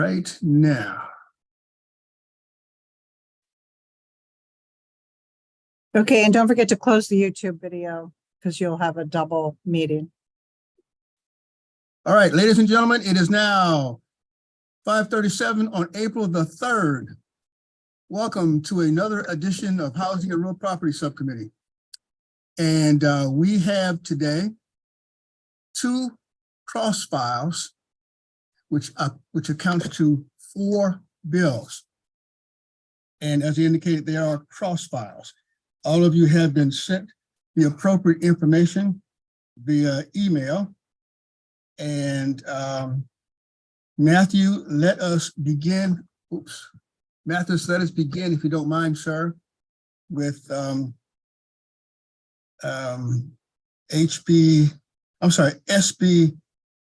right now. Okay, and don't forget to close the YouTube video because you'll have a double meeting. All right, ladies and gentlemen, it is now 5:37 on April the 3rd. Welcome to another edition of Housing and Real Property Subcommittee. And we have today two cross files, which accounts to 4 bills. And as indicated, they are cross files. All of you have been sent the appropriate information via email. And Matthew, let us begin. Oops. Matthew, let us begin, if you don't mind, sir, with SB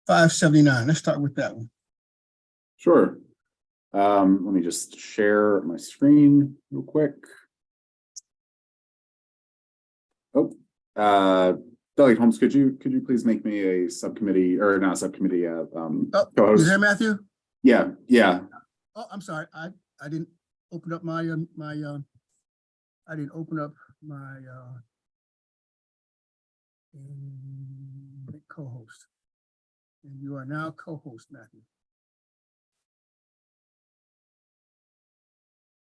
579. Let's start with that one. Sure. Let me just share my screen real quick. Oh, Delegate Holmes, could you please make me a subcommittee, or not a subcommittee, co-host? You there, Matthew? Yeah. Oh, I'm sorry. I didn't open up my co-host. And you are now co-host, Matthew.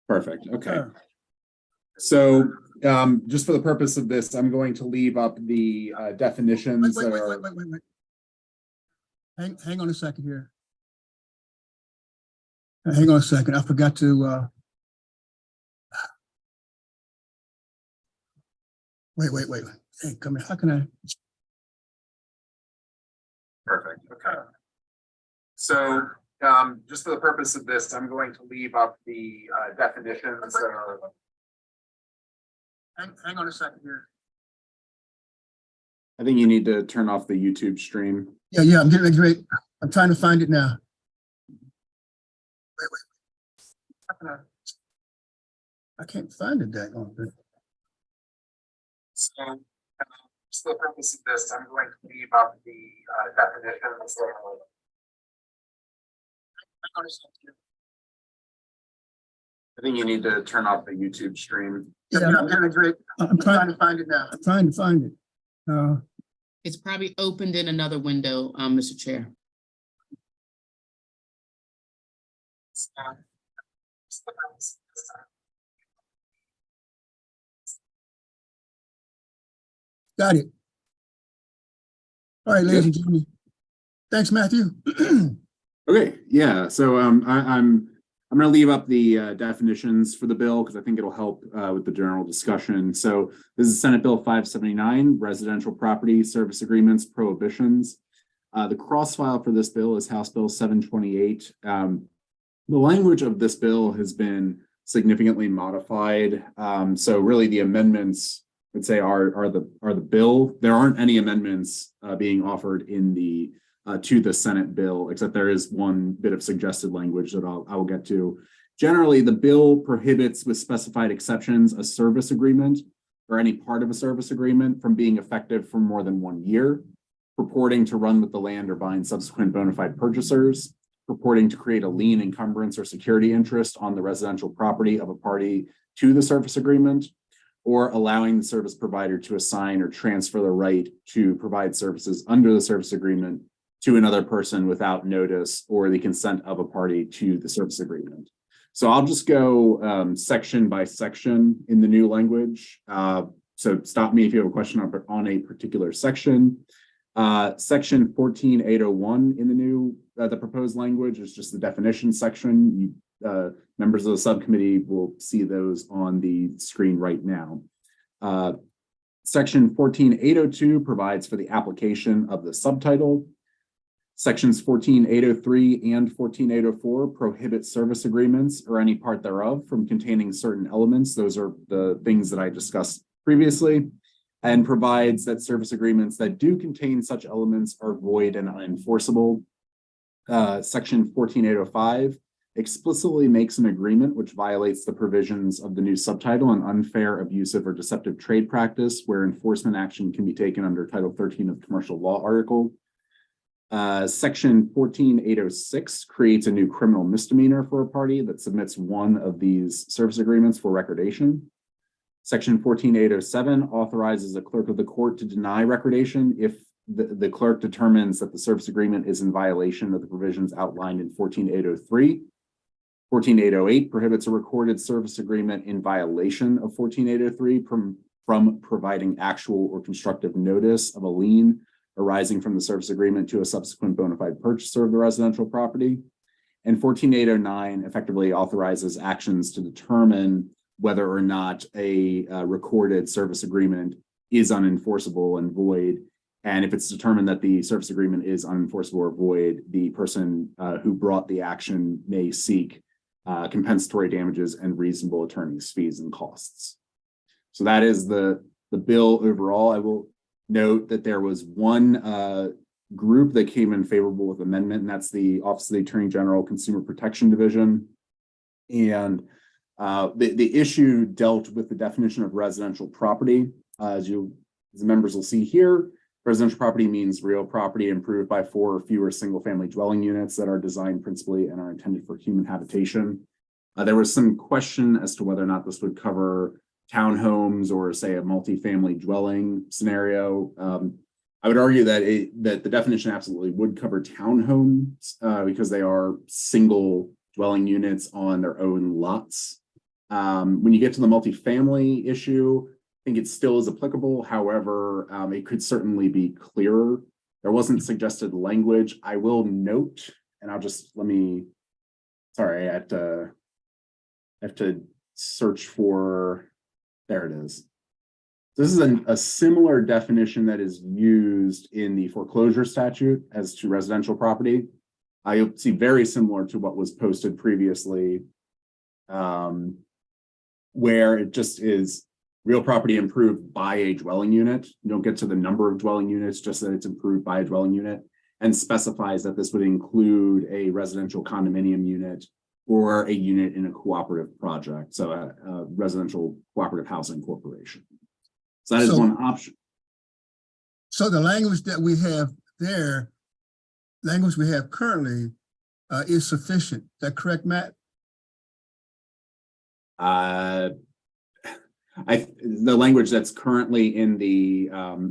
Perfect. Okay. So just for the purpose of this, I'm going to leave up the definitions Wait. that are. Hang on a second here. Hang on a second. I forgot to wait. Hey, come here. How can I? Perfect. Okay. So just for the purpose of this, I'm going to leave up the definitions that are. Hang on a second here. I think you need to turn off the YouTube stream. Yeah, I'm getting it great. I'm trying to find it now. Wait. How can I can't find it that long. So just for the purpose of this, I'm going to leave up the definitions that are. I think you need to turn off the YouTube stream. Yeah, I'm getting it great. I'm trying to find it now. I'm trying to find it. It's probably opened in another window, Mr. Chair. Got it. All right, ladies and gentlemen. Thanks, Matthew. Okay, yeah. So I'm going to leave up the definitions for the bill because I think it'll help with the general discussion. So this is Senate Bill 579, Residential Property Service Agreements Prohibitions. The cross file for this bill is House Bill 728. The language of this bill has been significantly modified. So really the amendments, I'd say, are the bill. There aren't any amendments being offered in the to the Senate bill, except there is one bit of suggested language that I will get to. Generally, the bill prohibits, with specified exceptions, a service agreement or any part of a service agreement from being effective for more than 1 year, purporting to run with the land or bind subsequent bona fide purchasers, purporting to create a lien, encumbrance, or security interest on the residential property of a party to the service agreement, or allowing the service provider to assign or transfer the right to provide services under the service agreement to another person without notice or the consent of a party to the service agreement. So I'll just go section by section in the new language. So stop me if you have a question on a particular section. Section 14801 in the new, the proposed language is just the definition section. Members of the subcommittee will see those on the screen right now. Section 14802 provides for the application of the subtitle. Sections 14803 and 14804 prohibit service agreements or any part thereof from containing certain elements. Those are the things that I discussed previously, and provides that service agreements that do contain such elements are void and unenforceable. Section 14805 explicitly makes an agreement which violates the provisions of the new subtitle, an unfair, abusive, or deceptive trade practice, where enforcement action can be taken under Title 13 of Commercial Law Article. Section 14806 creates a new criminal misdemeanor for a party that submits one of these service agreements for recordation. Section 14807 authorizes a clerk of the court to deny recordation if the clerk determines that the service agreement is in violation of the provisions outlined in 14803. 14808 prohibits a recorded service agreement in violation of 14803 from providing actual or constructive notice of a lien arising from the service agreement to a subsequent bona fide purchaser of the residential property. And 14809 effectively authorizes actions to determine whether or not a recorded service agreement is unenforceable and void. And if it's determined that the service agreement is unenforceable or void, the person who brought the action may seek compensatory damages and reasonable attorney's fees and costs. So that is the bill overall. I will note that there was one group that came in favorable with amendment, and that's the Office of the Attorney General Consumer Protection Division. And the issue dealt with the definition of residential property. As the members will see here, residential property means real property improved by 4 or fewer single-family dwelling units that are designed principally and are intended for human habitation. There was some question as to whether or not this would cover townhomes or, say, a multifamily dwelling scenario. I would argue that that the definition absolutely would cover townhomes because they are single dwelling units on their own lots. When you get to the multifamily issue, I think it still is applicable. However, it could certainly be clearer. There wasn't suggested language. I will note, and I'll just sorry, I have to search for, there it is. This is a similar definition that is used in the foreclosure statute as to residential property. I see very similar to what was posted previously, where it just is real property improved by a dwelling unit. You don't get to the number of dwelling units, just that it's improved by a dwelling unit, and specifies that this would include a residential condominium unit or a unit in a cooperative project, so a residential cooperative housing corporation. So that is one option. So the language that we have there, language we have currently is sufficient. Is that correct, Matt? The language that's currently in the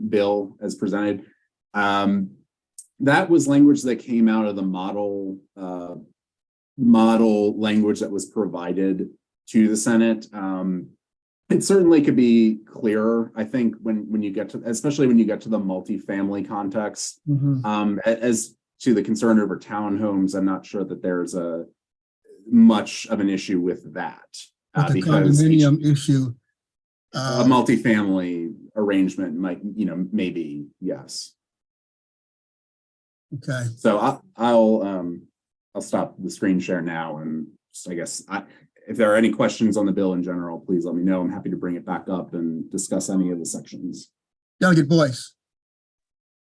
bill as presented, that was language that came out of the model language that was provided to the Senate. It certainly could be clearer, I think, when you get to, especially when you get to the multifamily context. As to the concern over townhomes, I'm not sure that there's much of an issue with that. With the Because condominium issue. A multifamily arrangement might, maybe, yes. Okay. So I'll stop the screen share now, and just, I guess if there are any questions on the bill in general, please let me know. I'm happy to bring it back up and discuss any of the sections. Delegate Boyce.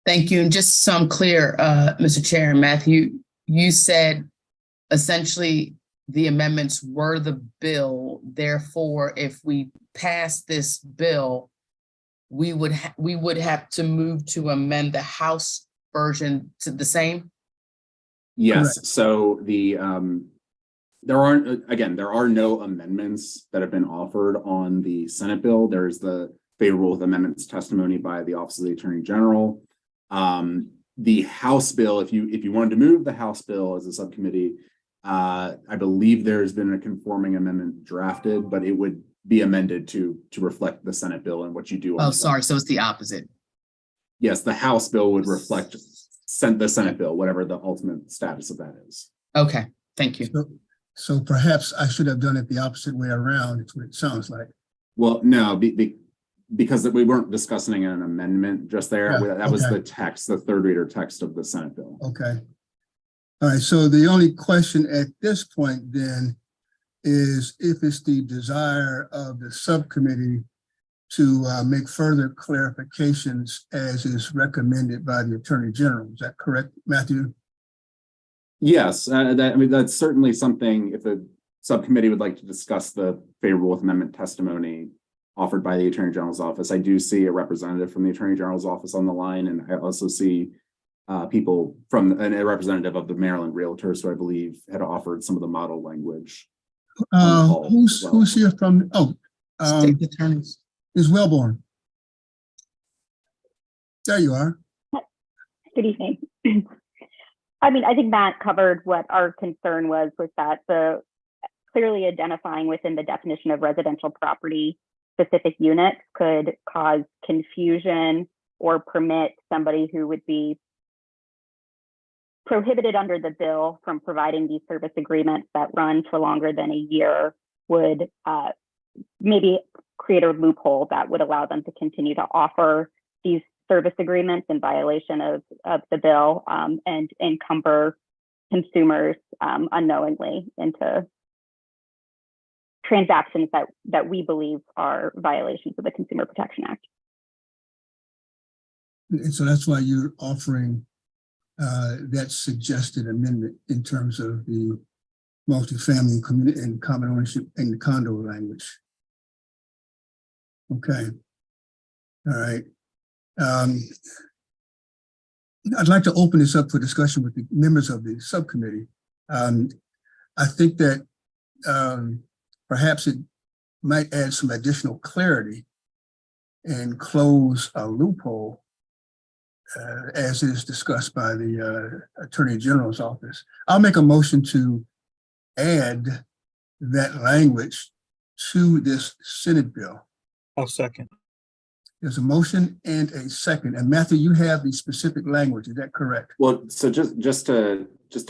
Thank you. And just so I'm clear, Mr. Chair and Matthew, you said essentially the amendments were the bill. Therefore, if we pass this bill, we would have to move to amend the House version to the same? Yes. Correct. So there are no amendments that have been offered on the Senate bill. There's the favorable with amendments testimony by the Office of the Attorney General. The House bill, if you wanted to move the House bill as a subcommittee, I believe there's been a conforming amendment drafted, but it would be amended to reflect the Senate bill and what you do. Oh, sorry. So it's the opposite. Yes, the House bill would reflect the Senate bill, whatever the ultimate status of that is. Okay, thank you. So perhaps I should have done it the opposite way around. It's what it sounds like. Well, no, because we weren't discussing an amendment just there. Yeah, That was okay. the text, the third reader text of the Senate bill. Okay. All right. So the only question at this point then is if it's the desire of the subcommittee to make further clarifications as is recommended by the Attorney General. Is that correct, Matthew? Yes, that's certainly something. If the subcommittee would like to discuss the favorable with amendment testimony offered by the Attorney General's office, I do see a representative from the Attorney General's office on the line, and I also see people from a representative of the Maryland Realtors, who I believe had offered some of the model language. Who's here from, State attorneys. Ms. Wellborn? There you are. Good evening. I mean, I think Matt covered what our concern was that the clearly identifying within the definition of residential property specific units could cause confusion or permit somebody who would be prohibited under the bill from providing these service agreements that run for longer than a year would maybe create a loophole that would allow them to continue to offer these service agreements in violation of the bill and encumber consumers unknowingly into transactions that we believe are violations of the Consumer Protection Act. And so that's why you're offering that suggested amendment in terms of the multifamily community and common ownership and the condo language. Okay. All right. I'd like to open this up for discussion with the members of the subcommittee. I think that perhaps it might add some additional clarity and close a loophole as is discussed by the Attorney General's office. I'll make a motion to add that language to this Senate bill. I'll second. There's a motion and a second. And Matthew, you have the specific language. Is that correct? Well, so just to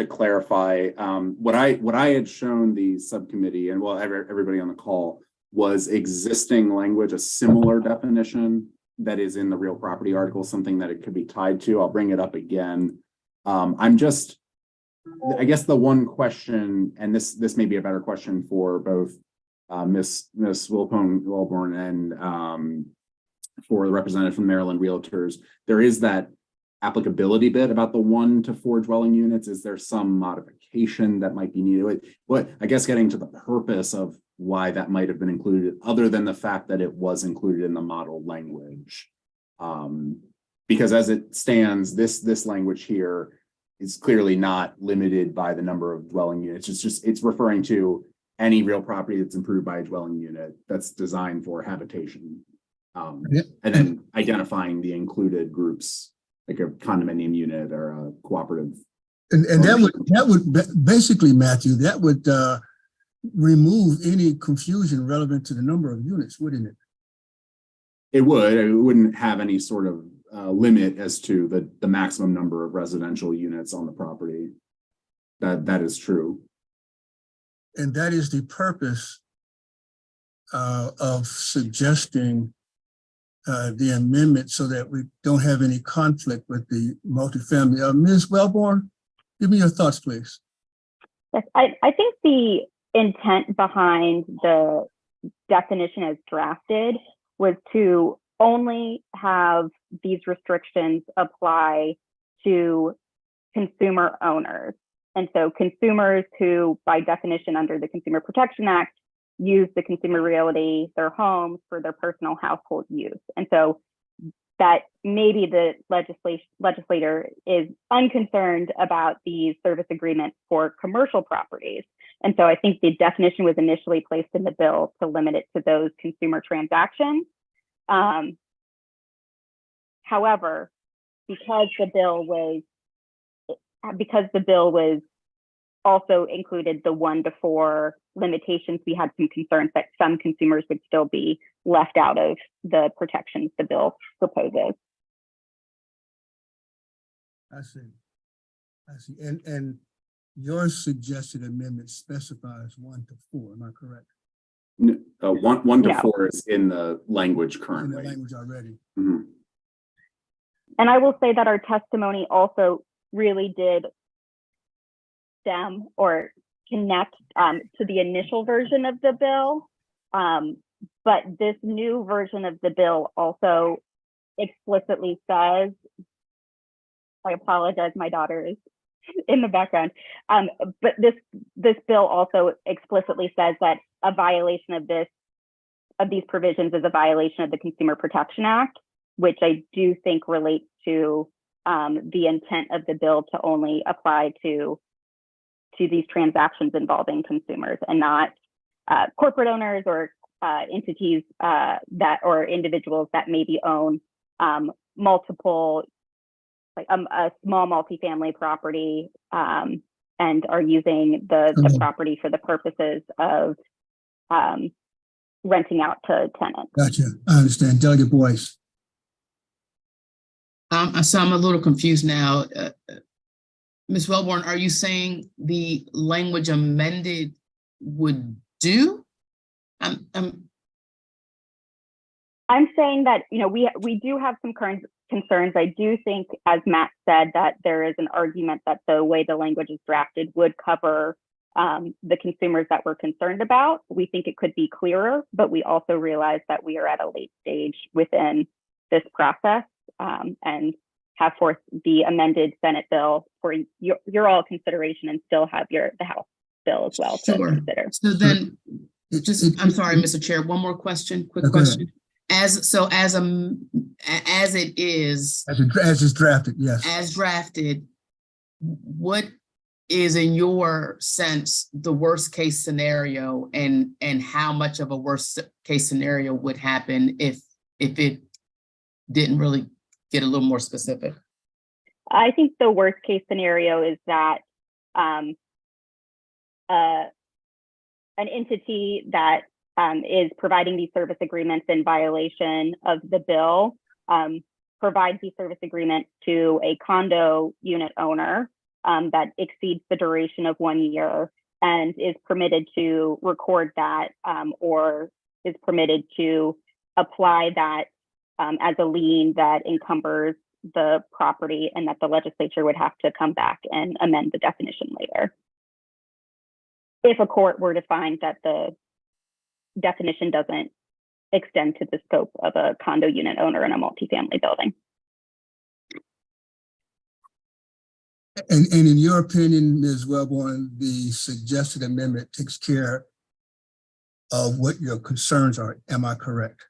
clarify, what I had shown the subcommittee and everybody on the call was existing language, a similar definition that is in the real property article, something that it could be tied to. I'll bring it up again. I guess the one question, and this may be a better question for both Ms. Wellborn and for the representative from Maryland Realtors, there is that applicability bit about the 1 to 4 dwelling units. Is there some modification that might be needed? But I guess getting to the purpose of why that might have been included, other than the fact that it was included in the model language. Because as it stands, this language here is clearly not limited by the number of dwelling units. It's referring to any real property that's improved by a dwelling unit that's designed for habitation. And then identifying the included groups, like a condominium unit or a cooperative. And that would basically, Matthew, that would remove any confusion relevant to the number of units, wouldn't it? It would. It wouldn't have any sort of limit as to the maximum number of residential units on the property. That is true. And that is the purpose of suggesting the amendment so that we don't have any conflict with the multifamily. Ms. Wellborn, give me your thoughts, please. Yes, I think the intent behind the definition as drafted was to only have these restrictions apply to consumer owners. And so consumers who, by definition under the Consumer Protection Act, use the consumer realty, their homes for their personal household use. And so that maybe the legislator is unconcerned about these service agreements for commercial properties. And so I think the definition was initially placed in the bill to limit it to those consumer transactions. However, because the bill was also included the 1 to 4 limitations, we had some concerns that some consumers would still be left out of the protections the bill proposes. I see. And your suggested amendment specifies 1 to 4. Am I correct? No, 1 to No. 4 is in the language In the currently. language already. Mhm. And I will say that our testimony also really did stem or connect to the initial version of the bill. But this new version of the bill also explicitly says, I apologize, my daughter is in the background. But this bill also explicitly says that a violation of these provisions is a violation of the Consumer Protection Act, which I do think relates to the intent of the bill to only apply to these transactions involving consumers and not corporate owners or entities or individuals that maybe own multiple, like a small multifamily property and are using the property for the purposes of renting out to tenants. Gotcha. I understand. Delegate Boyce. So I'm a little confused now. Ms. Wellborn, are you saying the language amended would do? I'm saying that, you know, we do have some current concerns. I do think, as Matt said, that there is an argument that the way the language is drafted would cover the consumers that we're concerned about. We think it could be clearer, but we also realize that we are at a late stage within this process and have forth the amended Senate bill for your all consideration and still have the House bill as well to consider. So then, I'm sorry, Mr. Chair, one more question, quick question. As it is. As is drafted, yes. As drafted, what is, in your sense, the worst case scenario, and how much of a worst case scenario would happen if it didn't really get a little more specific? I think the worst case scenario is that an entity that is providing these service agreements in violation of the bill provides these service agreements to a condo unit owner that exceeds the duration of 1 year and is permitted to record that or is permitted to apply that as a lien that encumbers the property, and that the legislature would have to come back and amend the definition later. If a court were to find that the definition doesn't extend to the scope of a condo unit owner in a multifamily building. And in your opinion, Ms. Wellborn, the suggested amendment takes care of what your concerns are. Am I correct?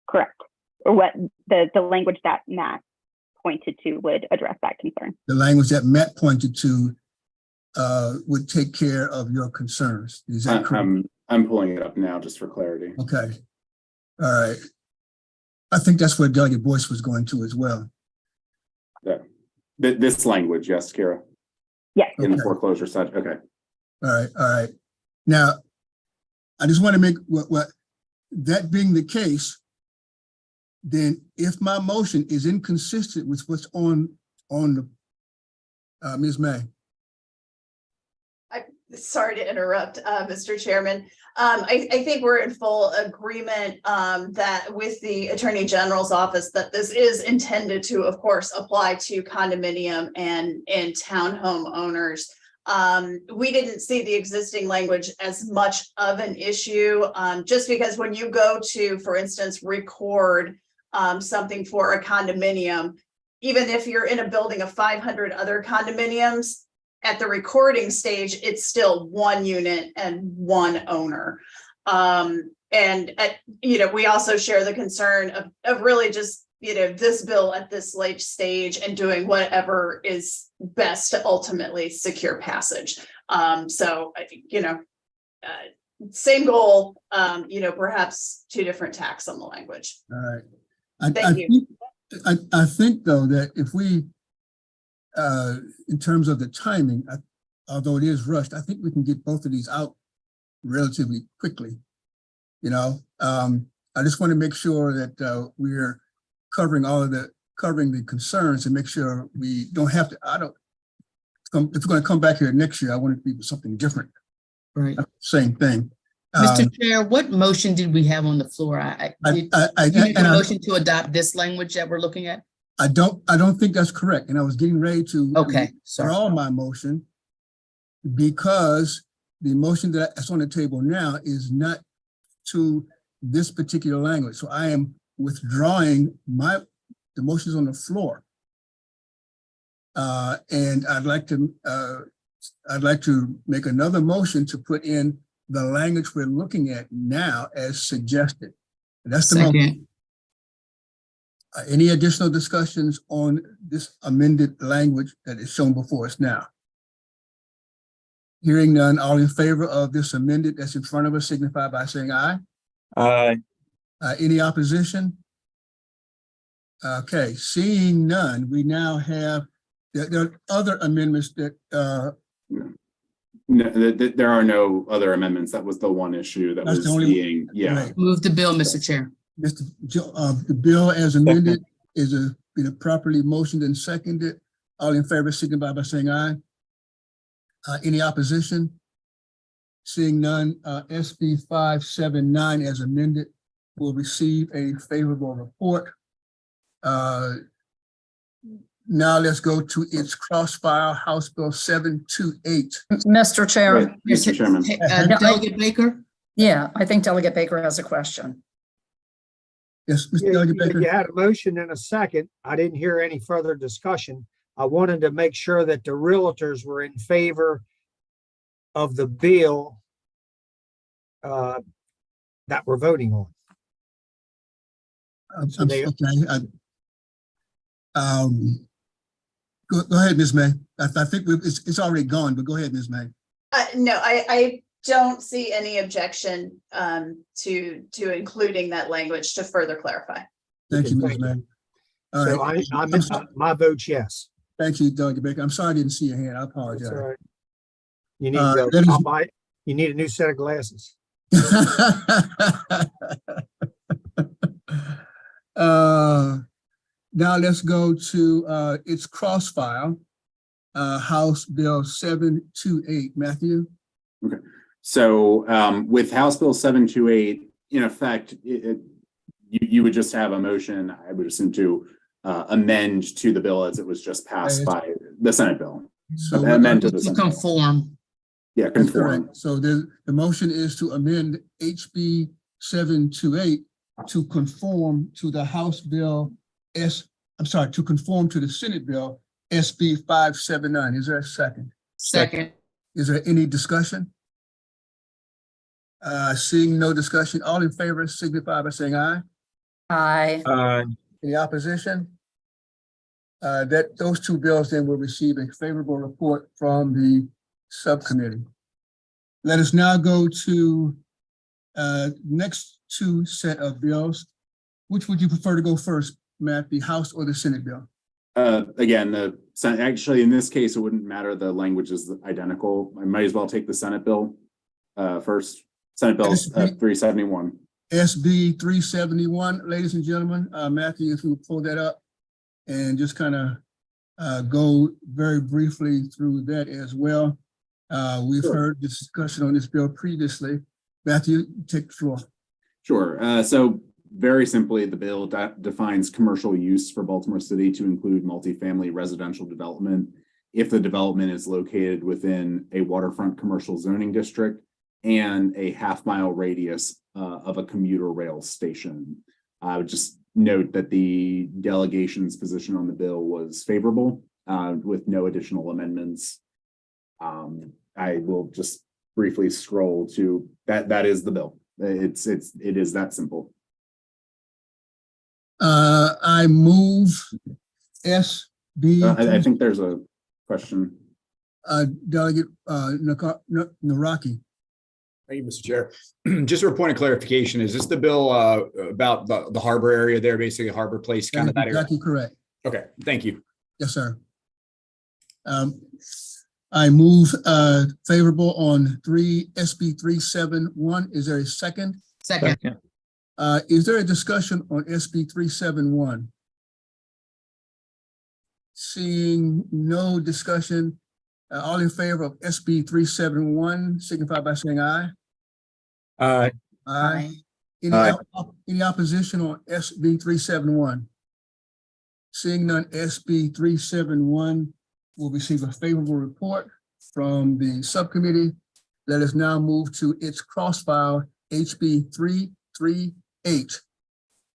Correct. Or what the language that Matt pointed to would address that concern. The language that Matt pointed to would take care of your concerns. Is that correct? I'm pulling it up now just for clarity. Okay. All right. I think that's where Delegate Boyce was going to as well. Yeah. This language, yes, Kira? Yes. In the foreclosure side, okay. All right, all right. Now, I just want to make what that being the case, then if my motion is inconsistent with what's on the, Ms. May. Sorry to interrupt, Mr. Chairman. I think we're in full agreement that with the Attorney General's office that this is intended to, of course, apply to condominium and townhome owners. We didn't see the existing language as much of an issue, just because when you go to, for instance, record something for a condominium, even if you're in a building of 500 other condominiums, at the recording stage, it's still one unit and one owner. We also share the concern of really just, this bill at this late stage and doing whatever is best to ultimately secure passage. So I think, same goal, perhaps two different tacks on the language. All right. I think though that if we, in terms of the timing, although it is rushed, I think we can get both of these out relatively quickly. I just want to make sure that we're covering the concerns and make sure we don't have to. If we're going to come back here next year, I want it to be something different. Right. Same thing. Mr. Chair, what motion did we have on the floor? Did you make a motion to adopt this language that we're looking at? I don't think that's correct. And I was getting ready to withdraw my motion because the motion that's on the table now is not to this particular language. So I am withdrawing the motions on the floor. And I'd like to make another motion to put in the language we're looking at now as suggested. And that's the motion. Any additional discussions on this amended language that is shown before us now? Hearing none, all in favor of this amended that's in front of us signify by saying aye. Aye. Any opposition? Okay, seeing none, we now have, there are other amendments that, No, there are no other amendments. That was the one issue that That's was the only- being, yeah. right. Move the bill, Mr. Chair. The bill as amended is been properly motioned and seconded. All in favor signify by saying aye. Any opposition? Seeing none, SB 579 as amended will receive a favorable report. Now let's go to its cross-file House Bill 728. Mr. Chair, Right, Mr. Chairman. Delegate Baker? yeah, I think Delegate Baker has a question. Yes, Mr. Yeah, Delegate you Baker. you had a motion and a second. I didn't hear any further discussion. I wanted to make sure that the realtors were in favor of the bill that we're voting on. I'm they- okay. Go ahead, Ms. May. I think it's already gone, but go ahead, Ms. May. No, I don't see any objection to including that language to further clarify. Thank you, Ms. Thank May. you. All So right. my vote's yes. Thank you, Delegate Baker. I'm sorry I didn't see your hand. I That's apologize. all right. You need that is- you need a new set of glasses. Now let's go to its cross-file, House Bill 728. Matthew? So with House Bill 728, in effect, you would just have a motion, I would assume, to amend to the bill as it was just passed by the Senate bill. So Amend to the To Senate bill. conform. Yeah, That's conform. correct. So the motion is to amend HB 728 to conform to the House Bill to conform to the Senate Bill SB 579. Is there a second? Second. Is there any discussion? Seeing no discussion, all in favor signify by saying aye. Aye. Any opposition? Those two bills then will receive a favorable report from the subcommittee. Let us now go to next two set of bills. Which would you prefer to go first, Matt, the House or the Senate bill? Again, the Senate, actually, in this case, it wouldn't matter. The language is identical. I might as well take the Senate bill first. Senate Bill 371. SB 371, ladies and gentlemen, Matthew, if you would pull that up and just kind of go very briefly through that as well. We've Sure. heard discussion on this bill previously. Matthew, take the floor. Sure. So very simply, the bill defines commercial use for Baltimore City to include multifamily residential development if the development is located within a waterfront commercial zoning district and a half-mile radius of a commuter rail station. I would just note that the delegation's position on the bill was favorable with no additional amendments. I will just briefly scroll to that. That is the bill. It is that simple. I move SB. I think there's a question. Delegate Naraki. Thank you, Mr. Chair. Just for a point of clarification, is this the bill about the harbor area there, basically Harbor Place, kind of that area? Exactly correct. Okay, thank you. Yes, sir. I move favorable on SB 371. Is there a second? Second. Is there a discussion on SB 371? Seeing no discussion, all in favor of SB 371 signify by saying aye. Aye. Aye. Aye. Any opposition on SB 371? Seeing none, SB 371 will receive a favorable report from the subcommittee. Let us now move to its cross-file HB 338.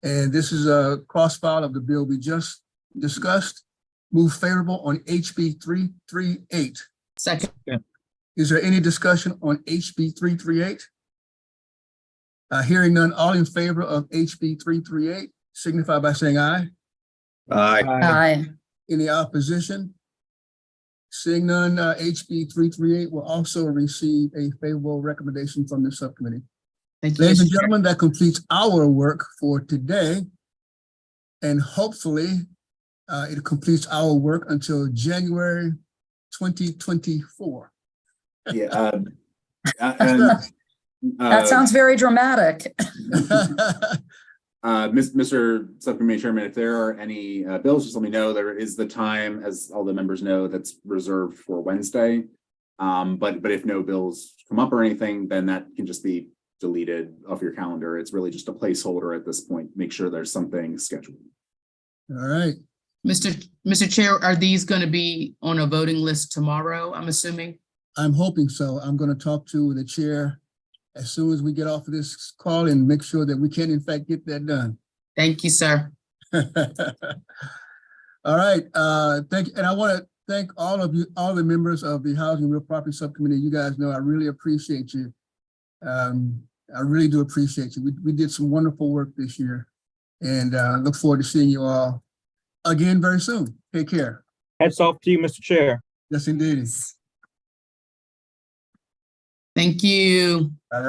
And this is a cross-file of the bill we just discussed. Move favorable on HB 338. Second. Is there any discussion on HB 338? Hearing none, all in favor of HB 338 signify by saying aye. Aye. Any opposition? Seeing none, HB 338 will also receive a favorable recommendation from the subcommittee. Thank you, Ladies and Mr. Chair. gentlemen, that completes our work for today. And hopefully, it completes our work until January 2024. Yeah. That sounds very dramatic. Mr. Subcommittee Chairman, if there are any bills, just let me know. There is the time, as all the members know, that's reserved for Wednesday. But if no bills come up or anything, then that can just be deleted off your calendar. It's really just a placeholder at this point. Make sure there's something scheduled. All right. Mr. Chair, are these going to be on a voting list tomorrow, I'm assuming? I'm hoping so. I'm going to talk to the chair as soon as we get off of this call and make sure that we can in fact get that done. Thank you, sir. All right. Thank you. And I want to thank all of you, all the members of the Housing and Real Property Subcommittee. You guys know I really appreciate you. I really do appreciate you. We did some wonderful work this year, and look forward to seeing you all again very soon. Take care. Hats off to you, Mr. Chair. Yes, indeed. Thank you. All right.